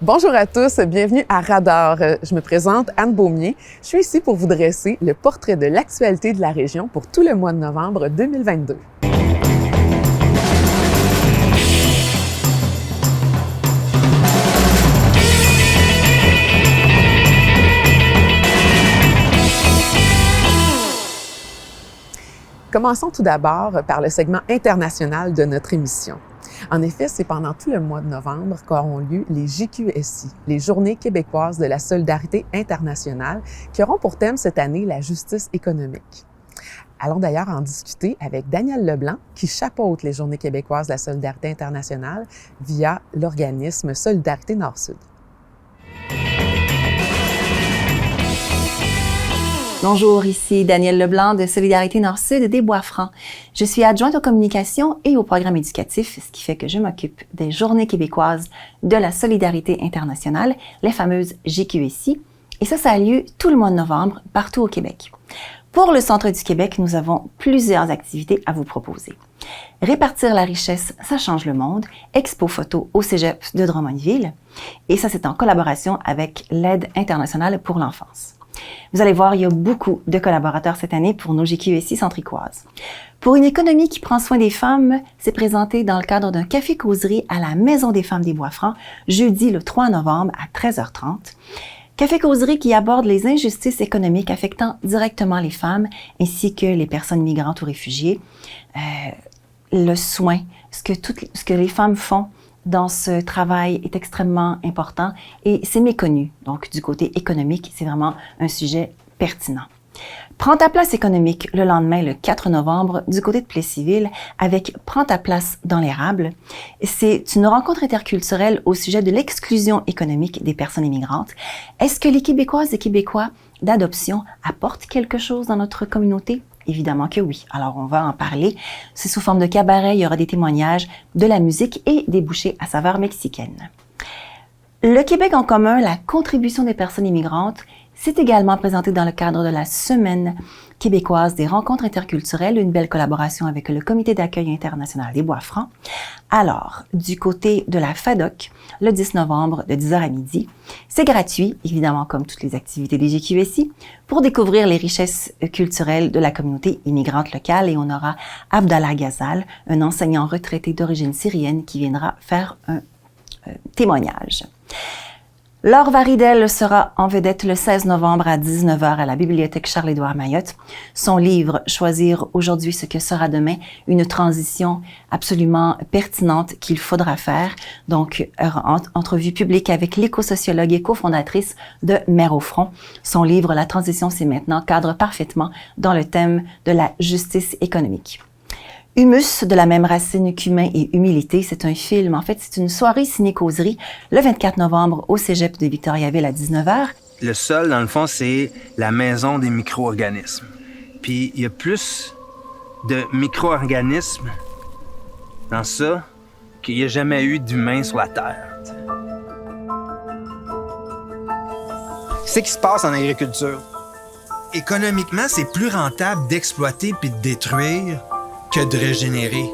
Bonjour à tous, bienvenue à Radar. Je me présente Anne Beaumier. Je suis ici pour vous dresser le portrait de l'actualité de la région pour tout le mois de novembre 2022. Commençons tout d'abord par le segment international de notre émission. En effet, c'est pendant tout le mois de novembre qu'auront lieu les JQSI, les Journées québécoises de la solidarité internationale, qui auront pour thème cette année la justice économique. Allons d'ailleurs en discuter avec Daniel Leblanc, qui chapeaute les Journées québécoises de la solidarité internationale via l'organisme Solidarité Nord-Sud. Bonjour, ici Daniel Leblanc de Solidarité Nord-Sud des Bois-Francs. Je suis adjointe aux communications et au programme éducatif, ce qui fait que je m'occupe des Journées québécoises de la solidarité internationale, les fameuses JQSI. Et ça a lieu tout le mois de novembre, partout au Québec. Pour le centre du Québec, nous avons plusieurs activités à vous proposer. Répartir la richesse, ça change le monde. Expo photo au Cégep de Drummondville. Et ça, c'est en collaboration avec l'Aide internationale pour l'enfance. Vous allez voir, il y a beaucoup de collaborateurs cette année pour nos JQSI centricoises. Pour une économie qui prend soin des femmes, c'est présenté dans le cadre d'un café-causerie à la Maison des femmes des Bois-Francs, jeudi le 3 novembre à 13h30. Café-causerie qui aborde les injustices économiques affectant directement les femmes ainsi que les personnes migrantes ou réfugiées. Le soin, ce que les femmes font dans ce travail est extrêmement important et c'est méconnu. Donc, du côté économique, c'est vraiment un sujet pertinent. Prends ta place économique le lendemain, le 4 novembre, du côté de Plessisville, avec Prends ta place dans l'érable. C'est une rencontre interculturelle au sujet de l'exclusion économique des personnes immigrantes. Est-ce que les Québécoises et Québécois d'adoption apportent quelque chose dans notre communauté? Évidemment que oui. Alors, on va en parler. C'est sous forme de cabaret. Il y aura des témoignages, de la musique et des bouchées à saveur mexicaine. Le Québec en commun, la contribution des personnes immigrantes, c'est également présenté dans le cadre de la Semaine québécoise des rencontres interculturelles, une belle collaboration avec le Comité d'accueil international des Bois-Francs. Alors, du côté de la FADOC, le 10 novembre de 10h à midi, c'est gratuit, évidemment comme toutes les activités des JQSI, pour découvrir les richesses culturelles de la communauté immigrante locale et on aura Abdallah Ghazal, un enseignant retraité d'origine syrienne qui viendra faire un témoignage. Laure Varidel sera en vedette le 16 novembre à 19h à la Bibliothèque Charles-Édouard Mayotte. Son livre « Choisir aujourd'hui ce que sera demain », une transition absolument pertinente qu'il faudra faire. Donc, entrevue publique avec l'éco-sociologue et cofondatrice de Mères au front. Son livre « La transition, c'est maintenant » cadre parfaitement dans le thème de la justice économique. Humus, de la même racine qu'humain et humilité, c'est un film. En fait, c'est une soirée ciné-causerie le 24 novembre au Cégep de Victoriaville à 19h. Le sol, dans le fond, c'est la maison des micro-organismes. Puis il y a plus de micro-organismes dans ça qu'il n'y a jamais eu d'humains sur la Terre. C'est ce qui se passe en agriculture. Économiquement, c'est plus rentable d'exploiter puis de détruire que de régénérer.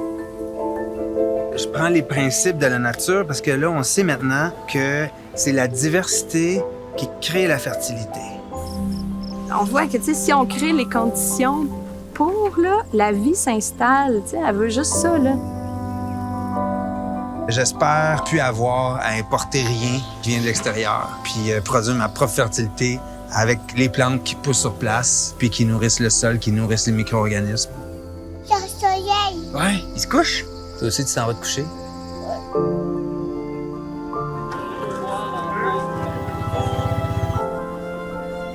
Je prends les principes de la nature parce que là, on sait maintenant que c'est la diversité qui crée la fertilité. On voit que si on crée les conditions pour, là, la vie s'installe. Elle veut juste ça. Là. J'espère plus avoir à importer rien qui vient de l'extérieur, puis produire ma propre fertilité avec les plantes qui poussent sur place, puis qui nourrissent le sol, qui nourrissent les micro-organismes. Ouais, il se couche. Toi aussi, tu t'en vas te coucher?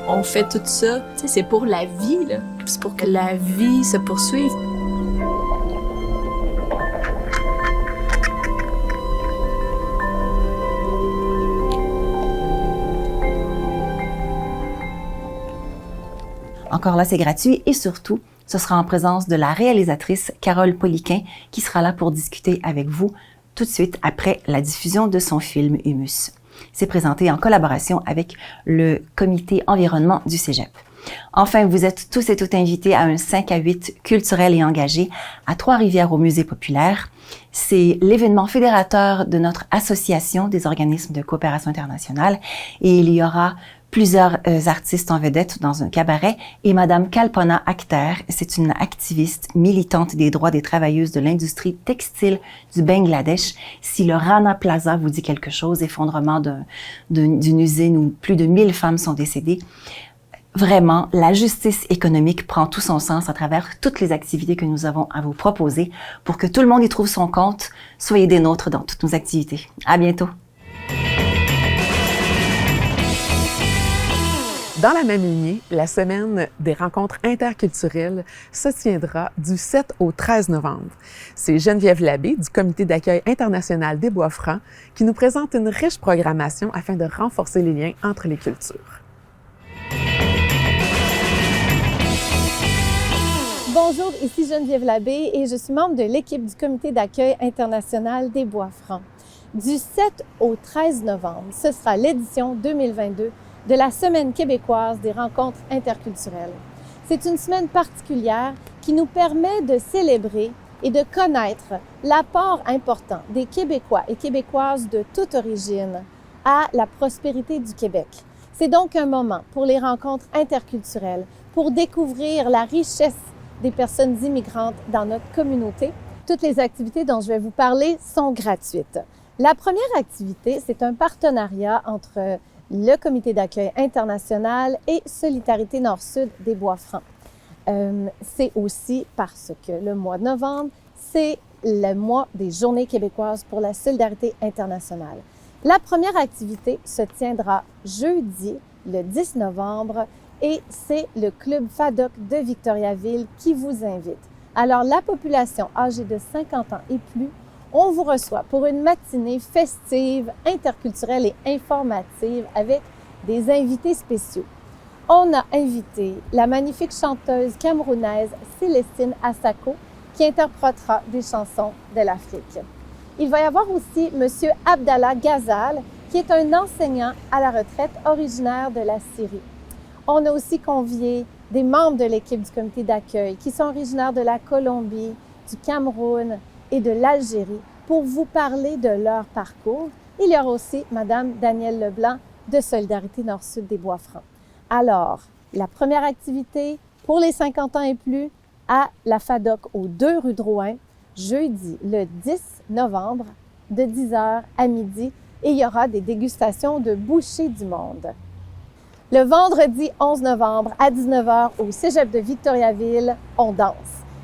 On fait tout ça, c'est pour la vie, là. C'est pour que la vie se poursuive. Encore là, c'est gratuit et surtout, ce sera en présence de la réalisatrice Carole Poliquin qui sera là pour discuter avec vous tout de suite après la diffusion de son film Humus. C'est présenté en collaboration avec le Comité environnement du Cégep. Enfin, vous êtes tous et toutes invités à un 5 à 8 culturel et engagé à Trois-Rivières au Musée populaire. C'est l'événement fédérateur de notre association des organismes de coopération internationale et il y aura plusieurs artistes en vedette dans un cabaret et Madame Kalpana Akhter, c'est une activiste militante des droits des travailleuses de l'industrie textile du Bangladesh. Si le Rana Plaza vous dit quelque chose, effondrement d'une usine où plus de 1000 femmes sont décédées, vraiment, la justice économique prend tout son sens à travers toutes les activités que nous avons à vous proposer pour que tout le monde y trouve son compte. Soyez des nôtres dans toutes nos activités. À bientôt! Dans la même lignée, la semaine des rencontres interculturelles se tiendra du 7 au 13 novembre. C'est Geneviève Labbé du Comité d'accueil international des Bois-Francs qui nous présente une riche programmation afin de renforcer les liens entre les cultures. Bonjour, ici Geneviève Labbé et je suis membre de l'équipe du Comité d'accueil international des Bois-Francs. Du 7 au 13 novembre, ce sera l'édition 2022 de la Semaine québécoise des rencontres interculturelles. C'est une semaine particulière qui nous permet de célébrer et de connaître l'apport important des Québécois et Québécoises de toute origine à la prospérité du Québec. C'est donc un moment pour les rencontres interculturelles, pour découvrir la richesse des personnes immigrantes dans notre communauté. Toutes les activités dont je vais vous parler sont gratuites. La première activité, c'est un partenariat entre le Comité d'accueil international et Solidarité Nord-Sud des Bois-Francs. C'est aussi parce que le mois de novembre, c'est le mois des Journées québécoises pour la solidarité internationale. La première activité se tiendra jeudi, le 10 novembre, et c'est le Club FADOC de Victoriaville qui vous invite. Alors, la population âgée de 50 ans et plus, on vous reçoit pour une matinée festive, interculturelle et informative avec des invités spéciaux. On a invité la magnifique chanteuse camerounaise Célestine Assako qui interprétera des chansons de l'Afrique. Il va y avoir aussi M. Abdallah Ghazal qui est un enseignant à la retraite originaire de la Syrie. On a aussi convié des membres de l'équipe du comité d'accueil qui sont originaires de la Colombie, du Cameroun et de l'Algérie pour vous parler de leur parcours. Il y aura aussi Mme Danielle Leblanc de Solidarité Nord-Sud des Bois-Francs. Alors, la première activité pour les 50 ans et plus à la FADOC aux 2 rue Drouin, jeudi le 10 novembre de 10h à midi et il y aura des dégustations de bouchées du monde. Le vendredi 11 novembre à 19h au Cégep de Victoriaville, on danse.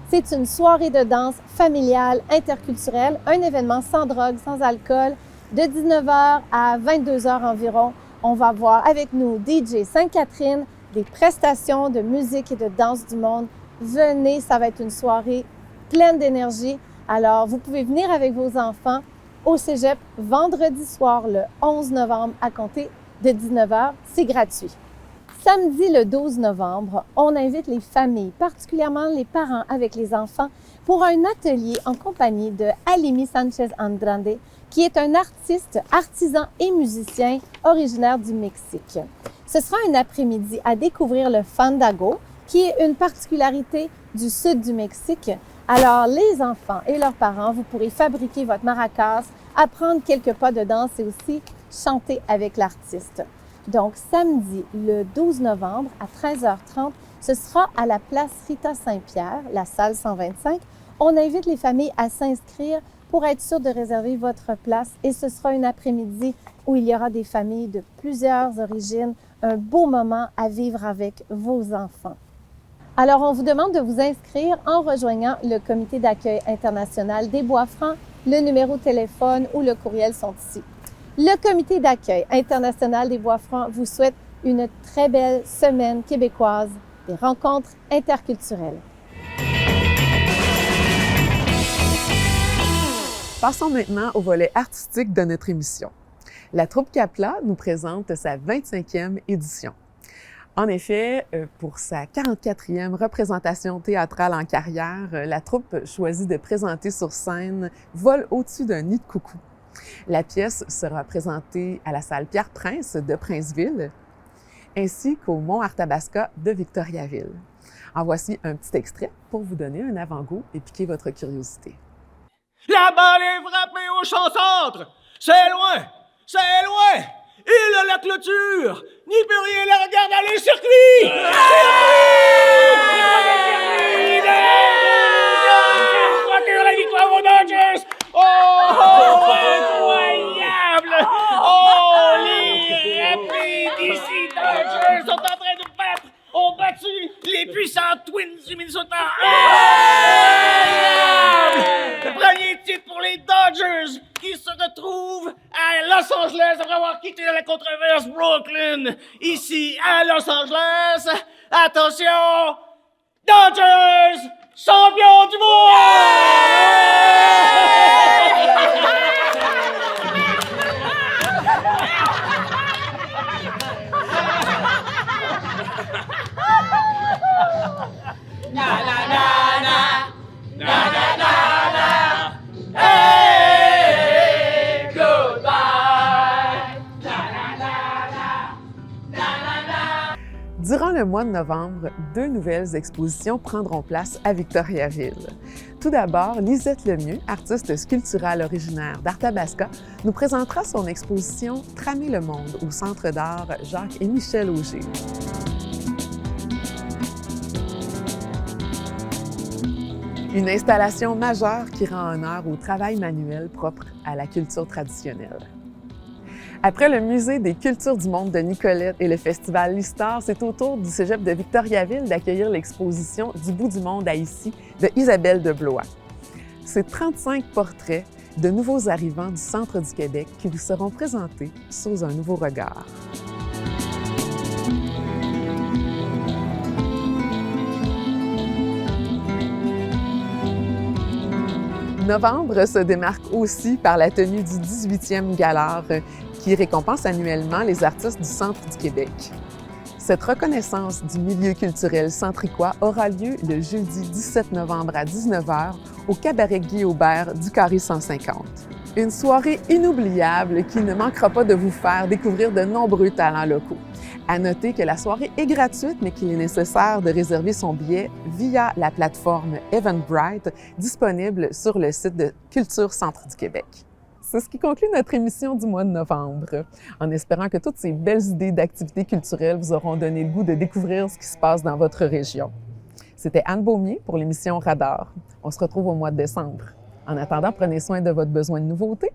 C'est une soirée de danse familiale, interculturelle, un événement sans drogue, sans alcool, de 19h à 22h environ. On va voir avec nous DJ Sainte-Catherine, des prestations de musique et de danse du monde. Venez, ça va être une soirée pleine d'énergie. Alors, vous pouvez venir avec vos enfants au Cégep vendredi soir, le 11 novembre, à compter de 19h. C'est gratuit. Samedi, le 12 novembre, on invite les familles, particulièrement les parents avec les enfants, pour un atelier en compagnie de Alimi Sanchez Andrade, qui est un artiste, artisan et musicien originaire du Mexique. Ce sera un après-midi à découvrir le fandango, qui est une particularité du sud du Mexique. Alors, les enfants et leurs parents, vous pourrez fabriquer votre maracas, apprendre quelques pas de danse et aussi chanter avec l'artiste. Donc, samedi, le 12 novembre, à 13h30, ce sera à la place Rita Saint-Pierre, la salle 125. On invite les familles à s'inscrire pour être sûr de réserver votre place. Et ce sera une après-midi où il y aura des familles de plusieurs origines, un beau moment à vivre avec vos enfants. Alors, on vous demande de vous inscrire en rejoignant le Comité d'accueil international des Bois-Francs. Le numéro de téléphone ou le courriel sont ici. Le Comité d'accueil international des Bois-Francs vous souhaite une très belle semaine québécoise des rencontres interculturelles. Passons maintenant au volet artistique de notre émission. La troupe Capla nous présente sa 25e édition. En effet, pour sa 44e représentation théâtrale en carrière, la troupe choisit de présenter sur scène Vol au-dessus d'un nid de coucou. La pièce sera présentée à la salle Pierre-Prince de Princeville. ainsi qu'au mont Arthabasca de Victoriaville. En voici un petit extrait pour vous donner un avant-goût et piquer votre curiosité. La balle est frappée au champ-centre! C'est loin! C'est loin! Il a la clôture! N'y peut rien la regarde dans les circuits! La victoire aux Dodgers! Oh! Incroyable! Oh! Les Rapids d'ici Dodgers sont en train de battre! Ont battu les puissants Twins du Minnesota! Le premier titre pour les Dodgers qui se retrouvent à Los Angeles après avoir quitté la controverse Brooklyn. Ici à Los Angeles, attention, Dodgers, champions du Durant le mois de novembre, 2 nouvelles expositions prendront place à Victoriaville. Tout d'abord, Lisette Lemieux, artiste sculpturale originaire d'Arthabasca, nous présentera son exposition « Tramer le monde » au Centre d'art Jacques et Michel Auger. Une installation majeure qui rend honneur au travail manuel propre à la culture traditionnelle. Après le Musée des cultures du monde de Nicolette et le Festival L'Histoire, c'est au tour du Cégep de Victoriaville d'accueillir l'exposition « Du bout du monde à ici » de Isabelle de Blois. C'est 35 portraits de nouveaux arrivants du centre du Québec qui vous seront présentés sous un nouveau regard. Novembre se démarque aussi par la tenue du 18e Galard qui récompense annuellement les artistes du centre du Québec. Cette reconnaissance du milieu culturel centricois aura lieu le jeudi 17 novembre à 19h au Cabaret Guy Aubert du Carré 150. Une soirée inoubliable qui ne manquera pas de vous faire découvrir de nombreux talents locaux. À noter que la soirée est gratuite, mais qu'il est nécessaire de réserver son billet via la plateforme Eventbrite, disponible sur le site de Culture Centre du Québec. C'est ce qui conclut notre émission du mois de novembre, en espérant que toutes ces belles idées d'activités culturelles vous auront donné le goût de découvrir ce qui se passe dans votre région. C'était Anne Beaumier pour l'émission Radar. On se retrouve au mois de décembre. En attendant, prenez soin de votre besoin de nouveautés